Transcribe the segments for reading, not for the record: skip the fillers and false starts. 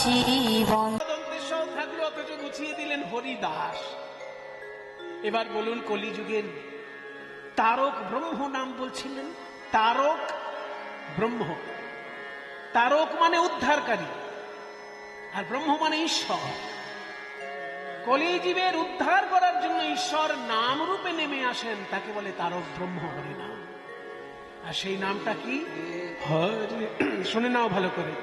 জীবন। থাকলো অথচ গুছিয়ে দিলেন হরিদাস। এবার বলুন, কলিযুগের তারক ব্রহ্ম নাম বলছিলেন। তারক ব্রহ্ম, তারক মানে উদ্ধারকারী, আর ব্রহ্ম মানে ঈশ্বর। কলিজীবের উদ্ধার করার জন্য ঈশ্বর নাম রূপে নেমে আসেন, তাকে বলে তারক ব্রহ্ম হরিনাম। আর সেই নামটা কি? হরে। শুনে নাও ভালো করে।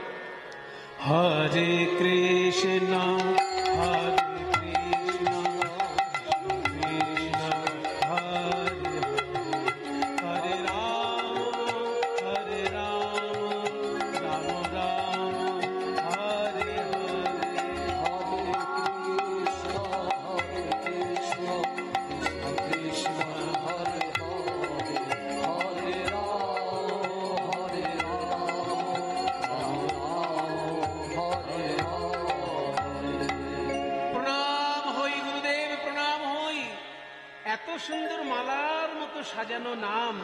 হরে কৃষ্ণ হরে কৃষ্ণ কৃষ্ণ হরে হরে রাম হরে রাম রাম রাম হরে হরে হরে কৃষ্ণ হরে কৃষ্ণ কৃষ্ণ হরে হরে হরে রাম হরে প্রণাম হই গুরুদেব, প্রণাম হই। এত সুন্দর মালার মতো সাজানো নাম,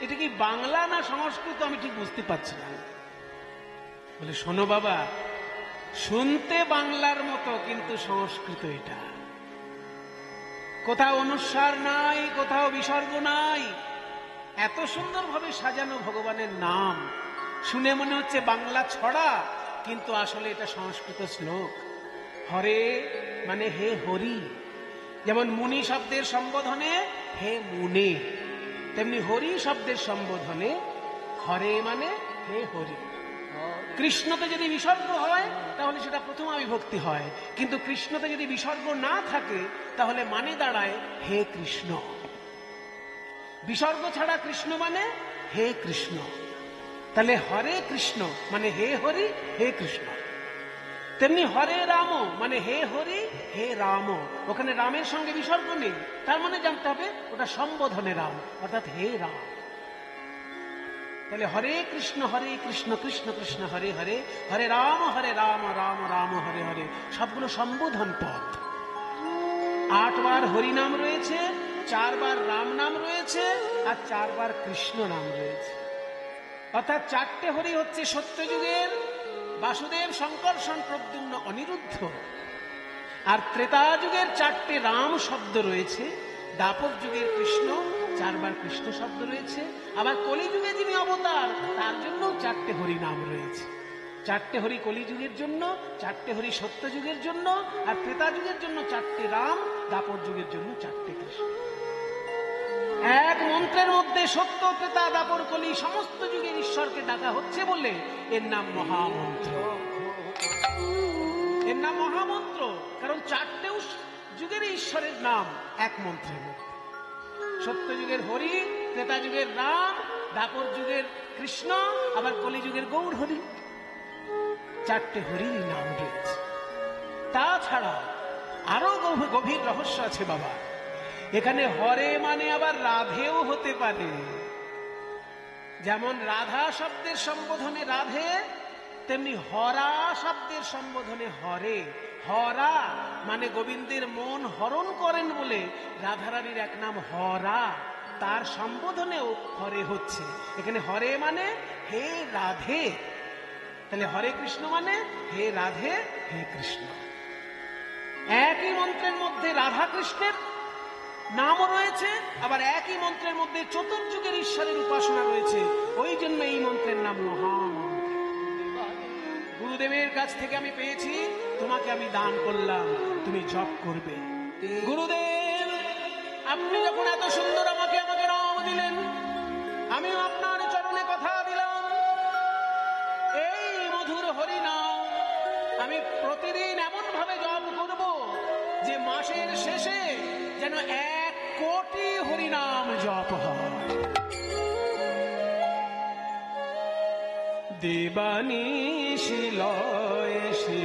এটা কি বাংলা না সংস্কৃত আমি ঠিক বুঝতে পারছি না। বলে শোনো বাবা, শুনতে বাংলার মতো কিন্তু সংস্কৃত এটা। কোথাও অনুস্বার নাই, কোথাও বিসর্গ নাই। এত সুন্দরভাবে সাজানো ভগবানের নাম শুনে মনে হচ্ছে বাংলা ছড়া, কিন্তু আসলে এটা সংস্কৃত শ্লোক। হরে মানে হে হরি। যেমন মুনি শব্দের সম্বোধনে হে মুনে, তেমনি হরি শব্দের সম্বোধনে হরে মানে হে হরি। কৃষ্ণতে যদি বিসর্গ হয় তাহলে সেটা প্রথমা বিভক্তি হয়, কিন্তু কৃষ্ণতে যদি বিসর্গ না থাকে তাহলে মানে দাঁড়ায় হে কৃষ্ণ। বিসর্গ ছাড়া কৃষ্ণ মানে হে কৃষ্ণ। তাহলে হরে কৃষ্ণ মানে হে হরি হে কৃষ্ণ। তেমনি হরে রাম মানে হে হরি হে রাম। ওখানে রামের সঙ্গে বিসর্গ নেই, তার মানে জানতে হবে ওটা সম্বোধনে রাম, অর্থাৎ হে রাম। তাহলে হরে কৃষ্ণ কৃষ্ণ কৃষ্ণ হরে হরে, হরে রাম রাম রাম হরে হরে, সবগুলো সম্বোধন পদ। 8 বার হরি নাম রয়েছে, 4 বার রাম নাম রয়েছে, আর 4 বার কৃষ্ণ নাম রয়েছে। অর্থাৎ 4টে হরি হচ্ছে সত্যযুগের বাসুদেব, শঙ্কর্ষণ, প্রদ্যুম্ন, অনিরুদ্ধ। আর ত্রেতা যুগের 4টে রাম শব্দ রয়েছে। দ্বাপর যুগের কৃষ্ণ, 4 বার কৃষ্ণ শব্দ রয়েছে। আবার কলিযুগে যিনি অবতার তার জন্য 4টে হরি নাম রয়েছে। 4টে হরি কলিযুগের জন্য, 4টে হরি সত্যযুগের জন্য, আর ত্রেতা যুগের জন্য 4টে রাম, দ্বাপর যুগের জন্য 4টে কৃষ্ণ। এক মন্ত্রের মধ্যে সত্য, ত্রেতা, দ্বাপর, কলি সমস্ত যুগের ঈশ্বরকে ডাকা হচ্ছে বলে এর নাম মহামন্ত্র। এর নাম মহামন্ত্র, কারণ 4টে যুগের ঈশ্বরের নাম এক মন্ত্রের মধ্যে। সত্য যুগের হরি, ত্রেতা যুগের রাম, দ্বাপর যুগের কৃষ্ণ, আবার কলি যুগের গৌর হরি। 4টে হরির নাম রয়েছে। তাছাড়া আরো গভীর রহস্য আছে বাবা। এখানে হরে মানে আবার রাধেও হতে পারে। যেমন রাধা শব্দের সম্বোধনে রাধে, তেমনি হরা শব্দের সম্বোধনে হরে। হরা মানে গোবিন্দের মন হরণ করেন বলে রাধারানীর এক নাম হরা, তার সম্বোধনেও হরে হচ্ছে। এখানে হরে মানে হে রাধে, তাহলে হরে কৃষ্ণ মানে হে রাধে হে কৃষ্ণ। একই মন্ত্রের মধ্যে রাধা কৃষ্ণের নামও রয়েছে, আবার একই মন্ত্রের মধ্যে চতুর্যুগের ঈশ্বরের উপাসনা রয়েছে। ওই জন্য এই মন্ত্রের নাম মহামন্ত্র। গুরুদেবের কাছ থেকে আমি পেয়েছি, তোমাকে আমি দান করলাম, তুমি জপ করবে। গুরুদেব, আপনি যখন এত সুন্দর আমাকে নাম দিলেন, আমিও আপনার চরণে কথা দিলাম, এই মধুর হরি নাম আমি প্রতিদিন এমন ভাবে জপ করব যে মাসের শেষে যেন 1 কোটি হরিনাম জপ হয়। দেবানিশি লয় সে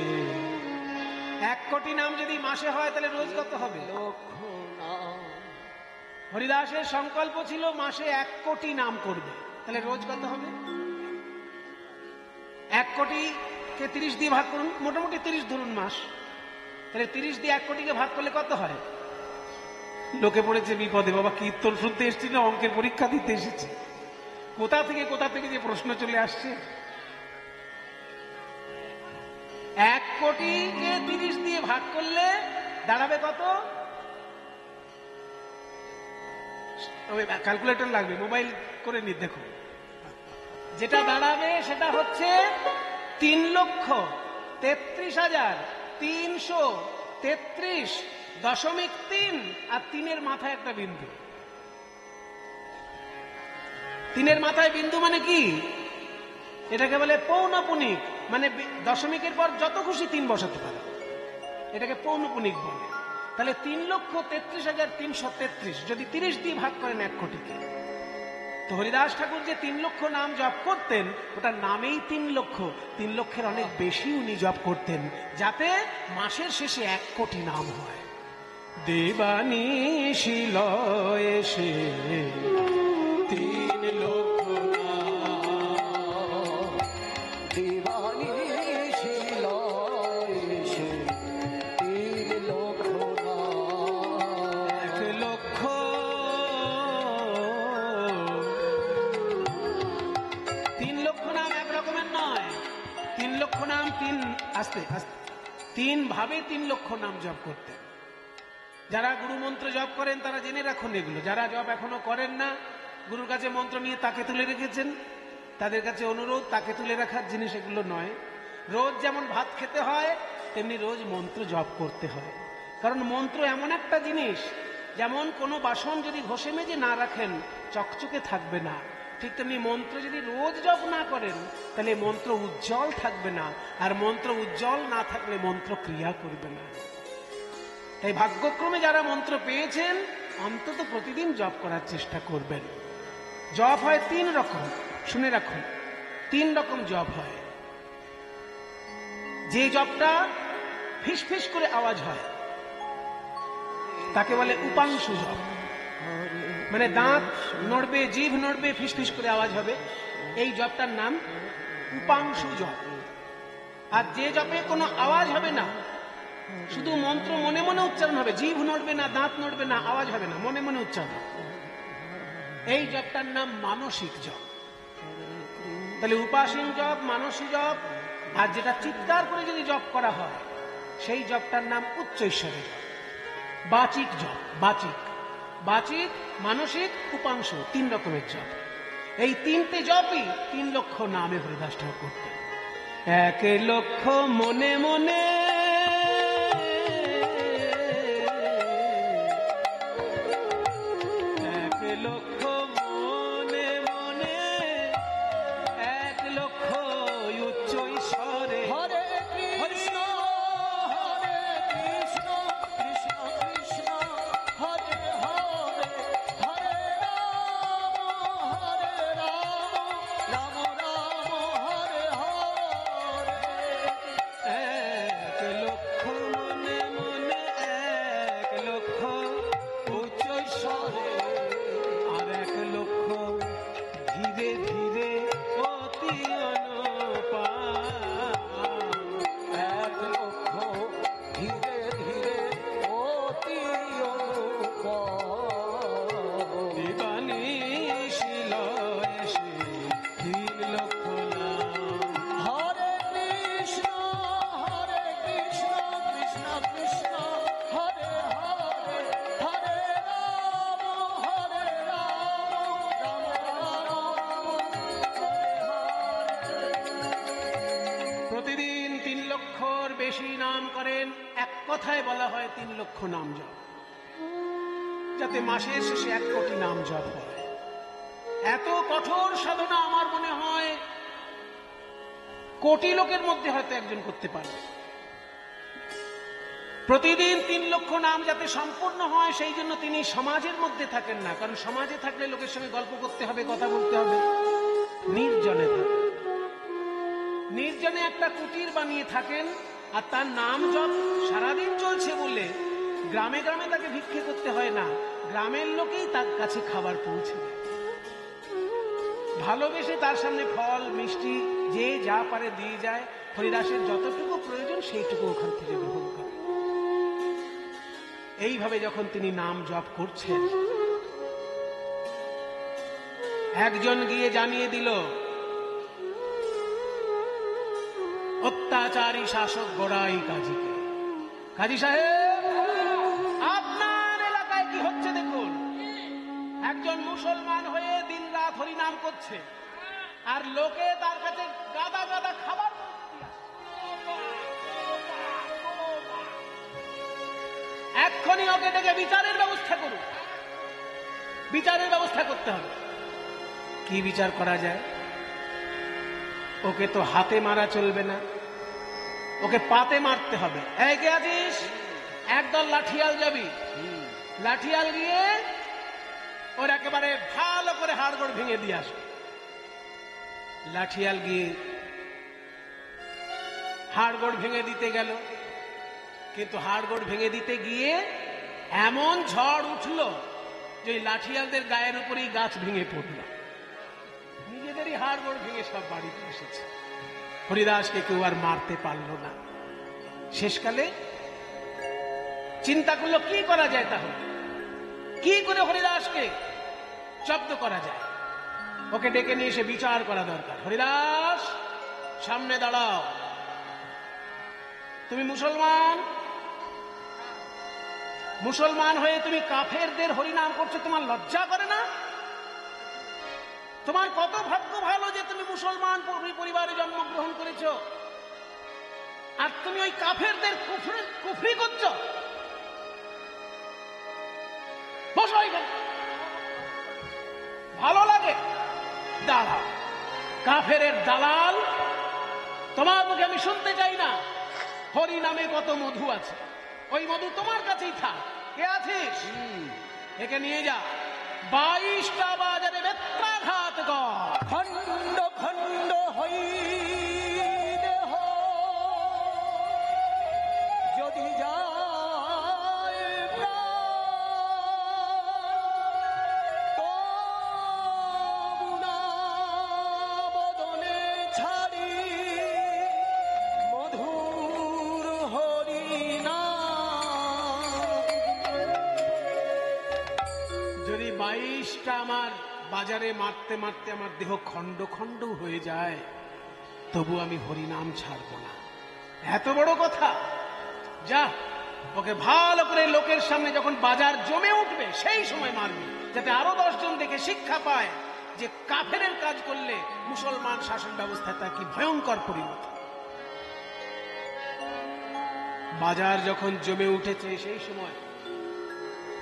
1 কোটি নাম যদি মাসে হয় তাহলে রোজ কত হবে? হরিদাসের সংকল্প ছিল মাসে 1 কোটি নাম করবে, তাহলে রোজ কত হবে? 1 কোটিকে 30 দিয়ে ভাগ করুন, মোটামুটি 30 ধরুন মাস, তাহলে 30 দিয়ে 1 কোটিকে ভাগ করলে কত হয়? লোকে পড়েছে বিপদে, বাবা কীর্তন শুনতে এসেছি না অঙ্কের পরীক্ষা দিতে এসেছি? কোথা থেকে যে প্রশ্ন চলে আসছে। 1 কোটিকে 30 দিয়ে ভাগ করলে দাঁড়াবে কত? ক্যালকুলেটর লাগবে, মোবাইল করে নি দেখো। যেটা দাঁড়াবে সেটা হচ্ছে 3,33,333.3 আর 3-এর মাথায় একটা বিন্দু। 3-এর মাথায় বিন্দু মানে কি? এটাকে বলে পৌনঃপুনিক, মানে দশমিকের পর যত খুশি 3 বসাতে পারে, এটাকে পৌনঃপুনিক বলে। তাহলে 3,33,333 যদি 30 দিয়ে ভাগ করেন 1 কোটিকে, তো হরিদাস ঠাকুর যে 3 লক্ষ নাম জপ করতেন, ওটার নামেই 3 লক্ষ। 3 লক্ষের অনেক বেশি উনি জপ করতেন, যাতে মাসের শেষে 1 কোটি নাম হয়। দেবানিশি লয়ে সে 3 লক্ষ নাম, দেবানিশি লয়ে সে 3 লক্ষ নাম। 1 লক্ষ 3 লক্ষ নাম এক রকমের নয়। 3 লক্ষ নাম আস্তে আস্তে 3 ভাবে 3 লক্ষ নাম জপ করতেন। যারা গুরু মন্ত্র জপ করেন তারা জেনে রাখুন এগুলো। যারা জপ এখনো করেন না, গুরুর কাছে মন্ত্র নিয়ে তাকে তুলে রেখেছেন, তাদের কাছে অনুরোধ, তাকে তুলে রাখার জিনিস এগুলো নয়। রোজ যেমন ভাত খেতে হয়, তেমনি রোজ মন্ত্র জপ করতে হয়। কারণ মন্ত্র এমন একটা জিনিস, যেমন কোনো বাসন যদি ঘষে মেজে না রাখেন চকচকে থাকবে না, ঠিক তেমনি মন্ত্র যদি রোজ জপ না করেন তাহলে মন্ত্র উজ্জ্বল থাকবে না, আর মন্ত্র উজ্জ্বল না থাকলে মন্ত্র ক্রিয়া করবে না। তাই ভাগ্যক্রমে যারা মন্ত্র পেয়েছেন অন্তত প্রতিদিন জপ করার চেষ্টা করবেন। জপ হয় 3 রকম, শুনে রাখুন। 3 রকম জপ হয়। যে জপটা ফিসফিস করে আওয়াজ হয় তাকে বলে উপাংশু জপ, মানে দাঁত নড়বে, জিভ নড়বে, ফিসফিস করে আওয়াজ হবে, এই জপটার নাম উপাংশু জপ। আর যে জপে কোনো আওয়াজ হবে না, শুধু মন্ত্র মনে মনে উচ্চারণ হবে, জিভ নড়বে না, দাঁত নড়বে না, আওয়াজ হবে না, মনে মনে উচ্চারণ, এই জপটার নাম মানসিক জপ। তাহলে উপাসীন জপ, মানসিক জপ, আর যেটা চিৎকার করে যদি জপ করা হয় সেই জপটার নাম উচ্চ ঈশ্বরের জপ, বাচিক জপ। বাচিক, মানসিক, উপাংশ, 3 রকমের জপ। এই 3টে জপই 3 লক্ষ নামে হরিদাস ঠাকুর করতেন। 1 লক্ষ মনে মনে, 1 লক্ষ মনে মনে, 1 লক্ষ উচ্চ ঈশ্বরে। হরে কৃষ্ণ হরে কৃষ্ণ কৃষ্ণ কৃষ্ণ হরে হরে, হরে রাম রাম রাম হরে হরে। 1 লক্ষ মনে মনে, 1 লক্ষ উচ্চ ঈশ্বরে, আর 1 লক্ষ ধীরে ধীরে অতি অনুপাম। 1 লক্ষ ধীরে ধীরে অতি অনুপাম। দেবানিশি লয়ে সে 3 লক্ষ নাম। হরে কৃষ্ণ কৃষ্ণ কৃষ্ণ হরে হরে, হরে রাম রাম রাম। প্রতিদিন 3 লক্ষর বেশি নাম করেন। এক কথায় বলা হয় 3 লক্ষ নাম জপ, যাতে মাসের শেষে 1 কোটি নাম জপ হয়। এত কঠোর সাধনা আমার মনে হয় কোটি লোকের মধ্যে হয়তো একজন করতে পারবে। প্রতিদিন 3 লক্ষ নাম যাতে সম্পূর্ণ হয় সেই জন্য তিনি সমাজের মধ্যে থাকেন না, কারণ সমাজে থাকলে লোকের সঙ্গে গল্প করতে হবে, কথা বলতে হবে। নির্জনে থাকেন, নির্জনে একটা কুটির বানিয়ে থাকেন, আর তার নাম জপ সারাদিন চলছে বলে গ্রামে গ্রামে তাকে ভিক্ষে করতে হয় না, গ্রামের লোকেই তার কাছে খাবার পৌঁছে দেয়। ভালোবেসে তার সামনে ফল মিষ্টি যে যা পারে দিয়ে যায়, হরিদাসের যতটুকু প্রয়োজন সেইটুকু ওখান থেকে গ্রহণ করে। এইভাবে যখন তিনি নাম জপ করছেন, একজন গিয়ে জানিয়ে দিল, অত্যাচারী শাসক গড়াই কাজীকে। কাজী সাহেব, আপনার এলাকায় কি হচ্ছে দেখুন। একজন মুসলমান হয়ে দিন রাত হরিনাম করছে, আর লোকে তার কাছে গাদা গাদা খাবার। এক্ষুনি ওকে ডেকে বিচারের ব্যবস্থা করুন। বিচারের ব্যবস্থা করতে হবে। কি বিচার করা যায়? ওকে তো হাতে মারা চলবে না, ওকে পাতে মারতে হবে। এই কে আছিস? একদল লাঠিয়াল যাবি, লাঠিয়াল গিয়ে ওর একেবারে ভালো করে হাড়গোড় ভেঙে দিয়ে আসবে। লাঠিয়াল গিয়ে হাড়গোড় ভেঙে দিতে গেল, কিন্তু হাড়গোড় ভেঙে দিতে গিয়ে এমন ঝড় উঠল যে লাঠিয়ালদের গায়ের উপরেই গাছ ভেঙে পড়ল। নিজেদেরই হাড়গোড় ভেঙে সব বাড়িতে এসেছে। হরিদাসকে কেউ আর মারতে পারল না। শেষকালে চিন্তা করলো কি করা যায়, তাহলে কি করে হরিদাসকে জব্দ করা যায়। ওকে ডেকে নিয়ে এসে বিচার করা দরকার। হরিদাস, সামনে দাঁড়াও। তুমি মুসলমান, মুসলমান হয়ে তুমি কাফেরদের হরিনাম করছো, তোমার লজ্জা করে না? তোমার কত ভাগ্য ভালো যে তুমি মুসলমান পরিবারে জন্মগ্রহণ করেছো, আর তুমি ওই কাফেরদের কুফরি করছো। বসো এখানে। ভালো লাগে? দাঁড়াও। কাফেরের দালাল, তোমার মুখে আমি শুনতে চাই না। হরি নামে কত মধু আছে, ওই মধু তোমার কাছেই থাক। কে আছিস? একে নিয়ে যা, 22টা বাজারে বেত্রাঘাত কর। খণ্ড খণ্ড হই দেহ যদি যায় তবু না বদনে ছাড়ি মধুর হরিনাম। যদি 22টা আমার বাজারে মারতে মারতে আমার দেহ খণ্ড খণ্ড হয়ে যায়, তবু আমি হরিনাম ছাড়ব না। এত বড় কথা? যা, ওকে ভালো করে লোকের সামনে যখন বাজার জমে উঠবে সেই সময় মারবি, যাতে আরো 10 জন দেখে শিক্ষা পায় যে কাফেরের কাজ করলে মুসলমান শাসন ব্যবস্থায় তা কি ভয়ঙ্কর পরিণতি। বাজার যখন জমে উঠেছে সেই সময়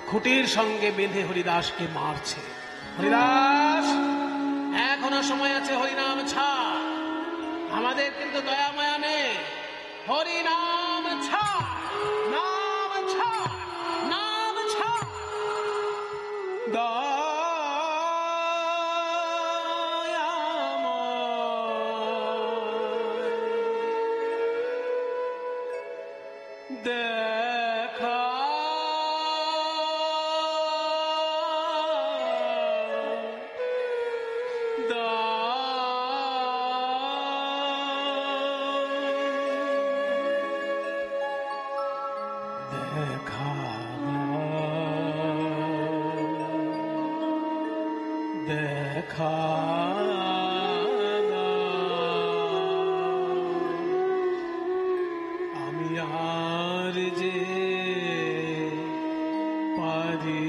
খুঁটির সঙ্গে বেঁধে হরিদাসকে মারছে। হরিদাস, এখনো সময় আছে, হরিনাম ছাড়। আমাদের কিন্তু দয়া মায়া নেই। হরিনাম ছাড়, নাম ছাড়, নাম ছাড়। দেখা দেখা আমি আর যে পারি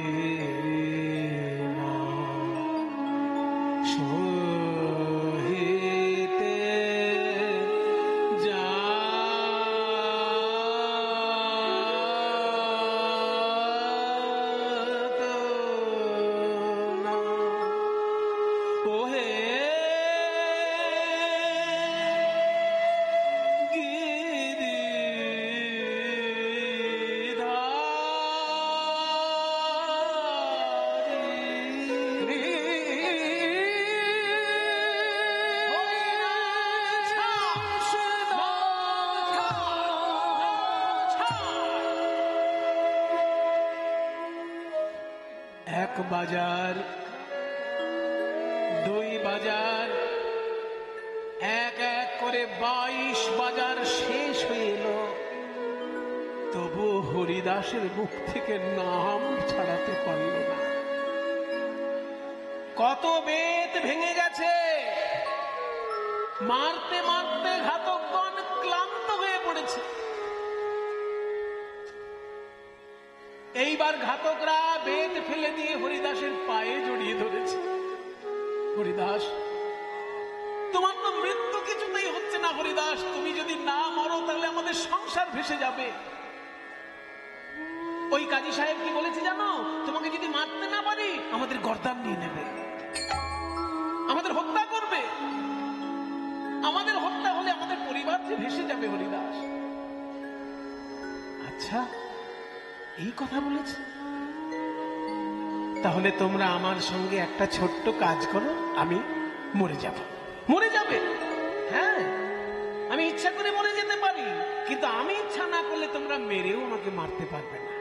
না সহিতে যা এক বাজার, দুই বাজার, এক এক করে 22 বাজার শেষ হয়ে এলো, তবু হরিদাসের মুখ থেকে নাম ছাড়াতে পারল না। কত বেত ভেঙে গেছে, মারতে মারতে ঘাতকগণ ক্লান্ত হয়ে পড়েছে। এইবার ঘাতকরা বেদ ফেলে দিয়ে হরিদাসের পায়ে জড়িয়ে ধরেছে। হরিদাস, তোমার তো মৃত্যু কিছুতেই হচ্ছে না। হরিদাস, তুমি যদি না মরো তাহলে আমাদের সংসার ভেসে যাবে। ওই কাজী সাহেব কি বলেছে জানো? তোমাকে যদি মারতে না পারি আমাদের গর্দান নিয়ে নেবে, আমাদের হত্যা করবে। আমাদের হত্যা হলে আমাদের পরিবার যে ভেসে যাবে। হরিদাস, আচ্ছা এই কথা বলেছে, তাহলে তোমরা আমার সঙ্গে একটা ছোট্ট কাজ করো, আমি মরে যাব। মরে যাবে? হ্যাঁ, আমি ইচ্ছা করে মরে যেতে পারি, কিন্তু আমি ইচ্ছা না করলে তোমরা মেরেও আমাকে মারতে পারবে না।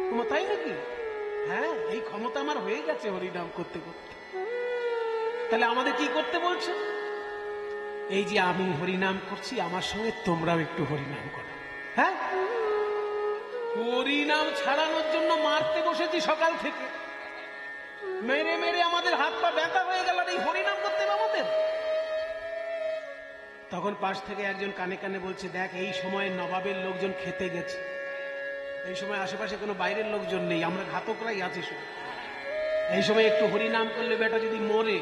তোমার তাই নাকি? হ্যাঁ, এই ক্ষমতা আমার হয়ে গেছে হরিনাম করতে করতে। তাহলে আমাদের কি করতে বলছে? এই যে আমি হরিনাম করছি, আমার সঙ্গে তোমরাও একটু হরিনাম করো। হ্যাঁ, হরিনাম ছাড়ানোর জন্য মারতে বসেছি সকাল থেকে। মেরে মেরে আমাদের হাত পা ব্যথা হয়ে গেল, এই হরিনাম করতে হবে আমাদের। তখন পাশ থেকে একজন কানে কানে বলছে, দেখ এই সময় নবাবের লোকজন খেতে গেছে, এই সময় আশেপাশে কোনো বাইরের লোকজন নেই, আমরা ঘাতকরাই আছি শুধু। এই সময় একটু হরিনাম করলে বেটা যদি মরে,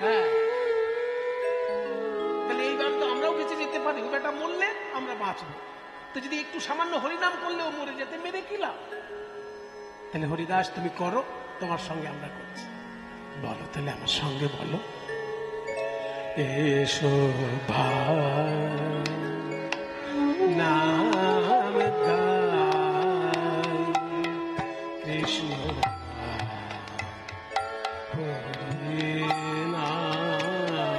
হ্যাঁ, তাহলে এইবার তো আমরাও বেঁচে যেতে পারি। বেটা মরলে আমরা বাঁচবো, তো যদি একটু সামান্য হরিনাম করলেও মরে যেতে, মেরে কি লাভ? তাহলে হরিদাস তুমি করো, তোমার সঙ্গে আমরা করছি। বলো তাহলে আমার সঙ্গে বলো, এসো ভাই নাম গাই কৃষ্ণ হরি নাম।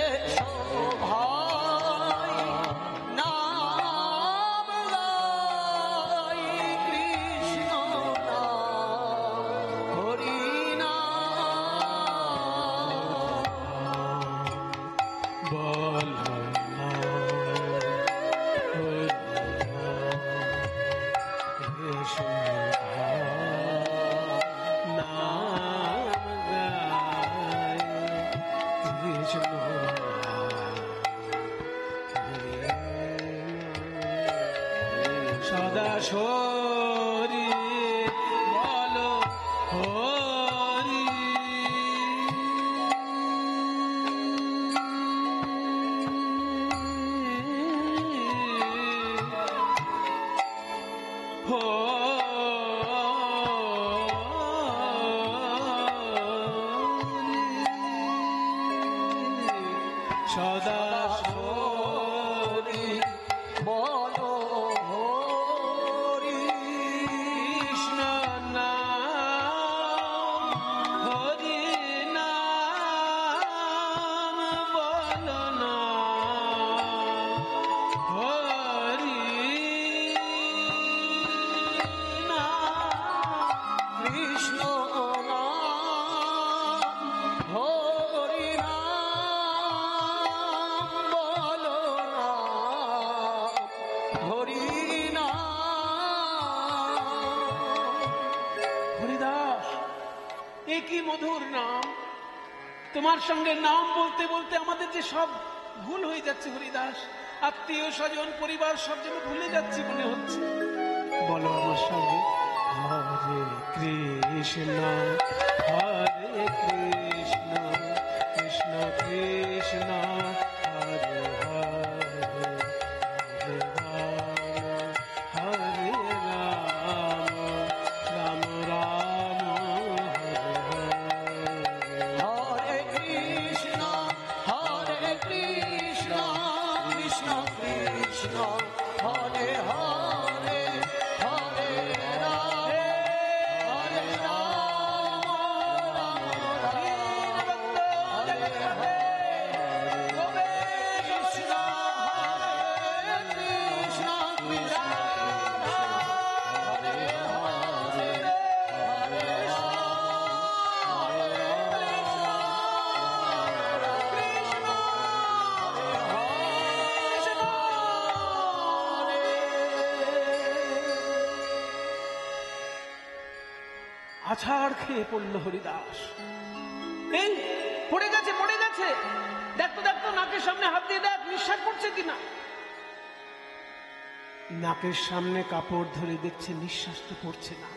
এসো ভাই নাম গাই কৃষ্ণ নাম হরি নাম। বল সদা শরী বলো হরি। সদা হরি বলো হরি কৃষ্ণ নাম হরি নাম বলো না হরি নাম। কৃষ্ণ নাম হরি নাম বলো না হরি নাম। হরিদাস, এ কি মধুর নাম! তোমার সঙ্গে নাম বলতে বলতে আমাদের যে সব ভুল হয়ে যাচ্ছে হরিদাস। আত্মীয় স্বজন পরিবার সব যেন ভুলে যাচ্ছি মনে হচ্ছে। বলো আমার সঙ্গে, হরে কৃষ্ণ হরে কৃষ্ণ কৃষ্ণ কৃষ্ণ হরে হরে হরে রাম হরে রাম রাম রাম হরে হরে। হরে কৃষ্ণ কৃষ্ণ কৃষ্ণ হরে হরে হরে রাম হরে রাম রাম রাম হরে হরে। কৃষ্ণ হরে কৃষ্ণ কৃষ্ণ হরে হরে হরে আছাড় খেয়ে পড়ল হরিদাস। এই পড়ে গেছে, পড়ে গেছে, দেখতো দেখতো, নাকের সামনে হাত দিয়ে দেখ নিঃশ্বাস পড়ছে কিনা। নাকের সামনে কাপড় ধরে দেখছে নিঃশ্বাস তো পড়ছে না,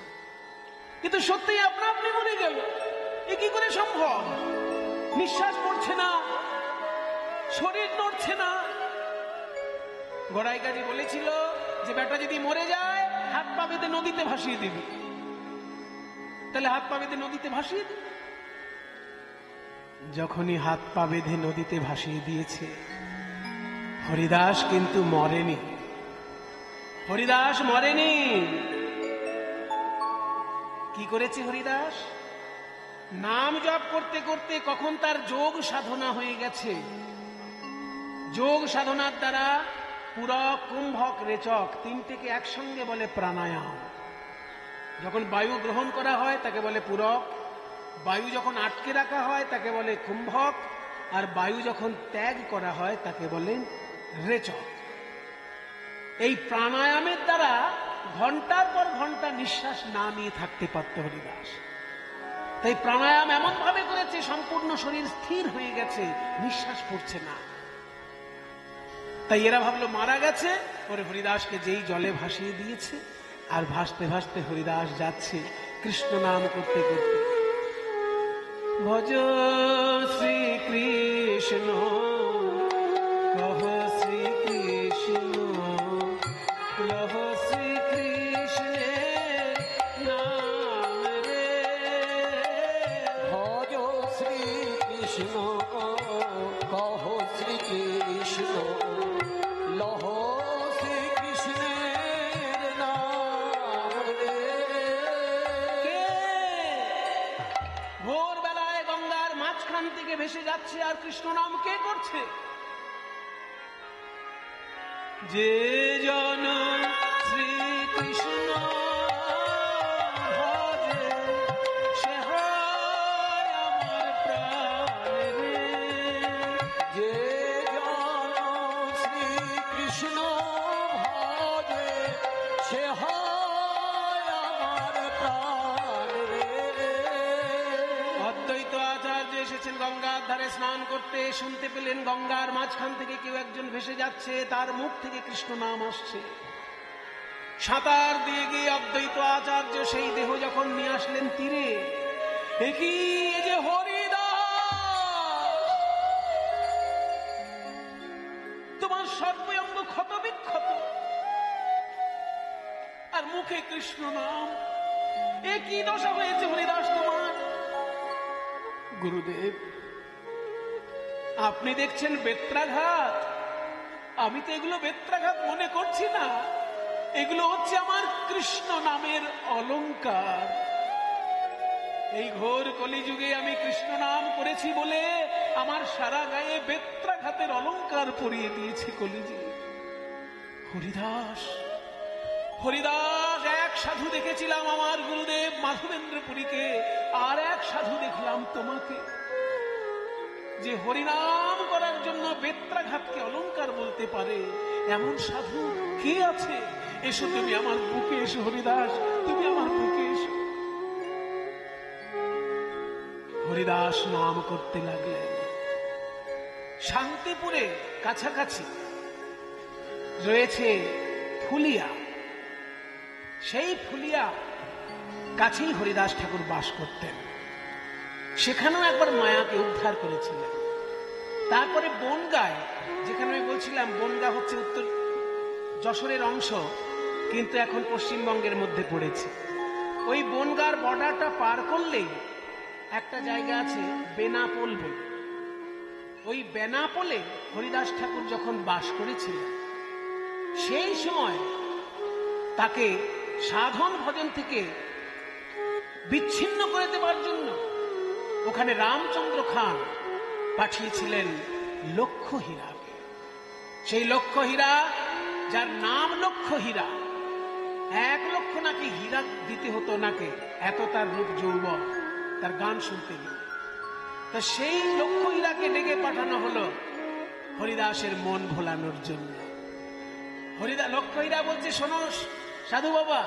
কিন্তু সত্যিই আপনা আপনি মরে গেল। এ কি করে সম্ভব? নিঃশ্বাস পড়ছে না, শরীর নড়ছে না। গড়াই গাড়ি বলেছিল যে বেটা যদি মরে যায় হাত পা বেঁধে নদীতে ভাসিয়ে দিবি। তাহলে হাত পা বেঁধে নদীতে ভাসিয়ে দিবি। যখনই হাত পা বেঁধে নদীতে ভাসিয়ে দিয়েছে, হরিদাস কিন্তু মরেনি। হরিদাস মরেনি। কি করেছে হরিদাস? নাম জপ করতে করতে কখন তার যোগ সাধনা হয়ে গেছে। যোগ সাধনার দ্বারা পুরক, কুম্ভক, রেচক তিনটেকে একসঙ্গে বলে প্রাণায়াম। যখন বায়ু গ্রহণ করা হয় তাকে বলে পুরক, বায়ু যখন আটকে রাখা হয় তাকে বলে কুম্ভক, আর বায়ু যখন ত্যাগ করা হয় তাকে বলে রেচক। এই প্রাণায়ামের দ্বারা ঘন্টার পর ঘন্টা নিঃশ্বাস না নিয়ে থাকতে পারত হরিদাস। তাই প্রাণায়াম এমন ভাবে করেছে সম্পূর্ণ শরীর স্থির হয়ে গেছে, নিঃশ্বাস পড়ছে না। তাই এরা ভাবলো মারা গেছে, পরে হরিদাসকে যেই জলে ভাসিয়ে দিয়েছে, আর ভাসতে ভাসতে হরিদাস যাচ্ছে কৃষ্ণ নাম করতে করতে। ভজ শ্রীকৃষ্ণ কহ শ্রীকৃষ্ণ, লহ শ্রীকৃষ্ণের নাম রে। ভজ শ্রীকৃষ্ণ কহ শ্রীকৃষ্ণ, লহ শ্রীকৃষ্ণের নাম রে। ভোরবেলায় গঙ্গার মাঝখান থেকে ভেসে যাচ্ছে আর কৃষ্ণ নাম কে করছে? যে জন শ্রীকৃষ্ণ ভজে সে হয় আমার প্রাণ রে। যে জন শ্রীকৃষ্ণ ভজে সে হয় আমার প্রাণ রে। অদ্বৈত আচার্য এসেছেন গঙ্গার ধারে স্নান করতে, শুনতে পেলেন গঙ্গার মাঝখান থেকে কেউ একজন ভেসে যাচ্ছে, তার মুখ থেকে কৃষ্ণ নাম আসছে। সাঁতার দিয়ে গিয়ে অদ্বৈত আচার্য সেই দেহ যখন নিয়ে আসলেন তীরে, একই যে হরিদাস, তোমার সর্বঙ্গ ক্ষত বিক্ষত আর মুখে কৃষ্ণ নাম, এ কি দশা হয়েছে হরিদাস তোমার? গুরুদেব, আপনি দেখছেন বেত্রাঘাত, আমি তো এগুলো বেত্রাঘাত মনে করছি না, এগুলো হচ্ছে আমার কৃষ্ণ নামের অলংকার। এই ঘোর কলিযুগে আমি কৃষ্ণ নাম করেছি বলে আমার সারা গায়ে বেত্রাঘাতের অলংকার পরিয়ে দিয়েছে কলিযুগ। হরিদাস, হরিদাস, এক সাধু দেখেছিলাম আমার গুরুদেব মাধবেন্দ্রপুরীকে, আর এক সাধু দেখলাম তোমাকে, যে হরিনাম করার জন্য বেত্রাঘাতকে অলংকার বলতে পারে। এমন সাধু কে আছে? এসো তুমি আমার বুকে এসো হরিদাস, তুমি আমার বুকে এসো। হরিদাস নাম করতে লাগলেন। শান্তিপুরে কাছাকাছি রয়েছে ফুলিয়া, সেই ফুলিয়া কাছেই হরিদাস ঠাকুর বাস করতেন। সেখানেও একবার মায়াকে উদ্ধার করেছিলেন। তারপরে বনগায়, যেখানে আমি বলছিলাম বনগা হচ্ছে উত্তর যশোরের অংশ, কিন্তু এখন পশ্চিমবঙ্গের মধ্যে পড়েছে। ওই বনগার বর্ডারটা পার করলেই একটা জায়গা আছে বেনাপোল বলে। ওই বেনাপোলে হরিদাস ঠাকুর যখন বাস করেছিলেন, সেই সময় তাকে সাধন ভজন থেকে বিচ্ছিন্ন করে দেবার জন্য ওখানে রামচন্দ্র খান পাঠিয়েছিলেন লক্ষ হীরাকে। সেই লক্ষ হীরা, যার নাম লক্ষ হীরা, 1 লক্ষ নাকি হীরা দিতে হতো নাকি, এত তার রূপ যৌবন, তার গান শুনতে গিয়ে। তা সেই লক্ষ হীরাকে ডেকে পাঠানো হলো হরিদাসের মন ভোলানোর জন্য। লক্ষ হীরা বলছে, শোনো সাধু বাবা,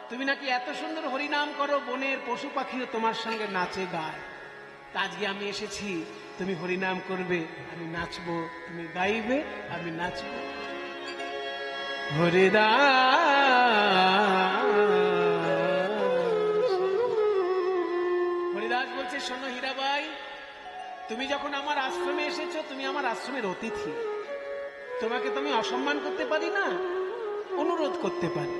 তুমি নাকি এত সুন্দর হরিনাম করো, বনের পশু পাখিও তোমার সঙ্গে নাচে গায়, তা আজকে আমি এসেছি, তুমি হরিনাম করবে, আমি নাচবো, তুমি গাইবে, আমি নাচবো। হরিদাস বলছে, শোনো হীরাবাই, তুমি যখন আমার আশ্রমে এসেছো, তুমি আমার আশ্রমের অতিথি, তোমাকে তো আমি অসম্মান করতে পারি না, অনুরোধ করতে পারি।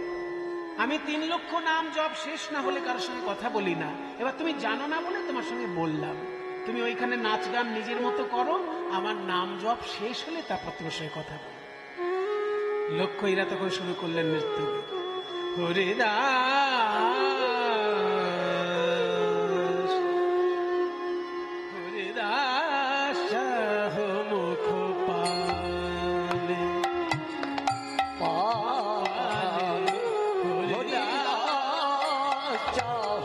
আমি 3 লক্ষ নাম জপ শেষ না হলে কারোর সঙ্গে কথা বলি না। এবার তুমি জানো না বলে তোমার সঙ্গে বললাম, তুমি ওইখানে নাচ গান নিজের মতো করো, আমার নাম জপ শেষ হলে তারপর তোমার সঙ্গে কথা বলো। লক্ষ্য এরা তখন শুরু করলেন নৃত্য। হরিদাস হরিদাস চাহ মুখ পালে, হরিদাস চাহ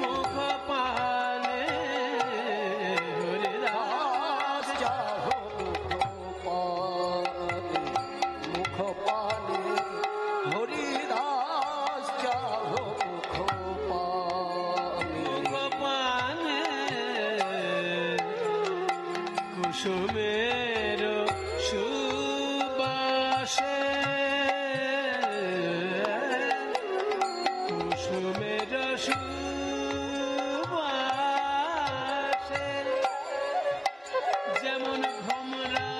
মুখ পালে, হরিদাস চাহ মুখ পালে, হরিদাস চাহ মুখ পালে, পানে কুসুমের সুবাসে, কুসুমের সুবাসে, যেমন ভ্রমরা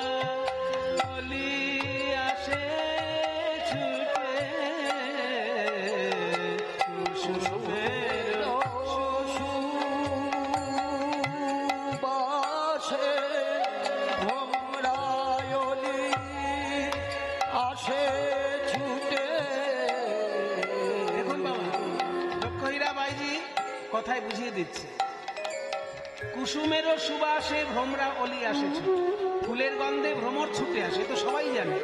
কলি আসে ছুটে, কুসুমের সুবাসে ভ্রমরায়লি আসে ছুটে। দেখুন বাবা, লক্ষ্য হীরাবাইজি কথায় বুঝিয়ে দিচ্ছে। কুসুমেরও সুবাসে ভ্রমরা অলি আসে ছুটে, ফুলের গন্ধে ভ্রমর ছুটে আসে, তো সবাই জানে।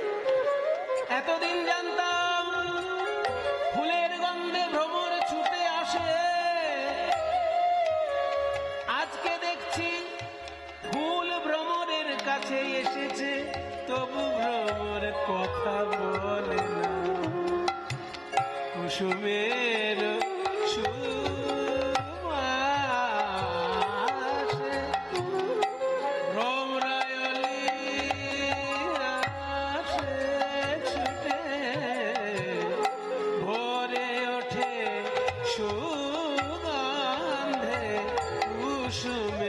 এতদিন জানতাম ফুলের গন্ধে ভ্রমর ছুটে আসে, আজকে দেখছি ফুল ভ্রমরের কাছে এসেছে, তবু ভ্রমর কথা বলে না। কুসুমের সুবাসে ভ্রমরায়লি আসে ছুটে, ভোরে ওঠে সুগন্ধে কুসুমে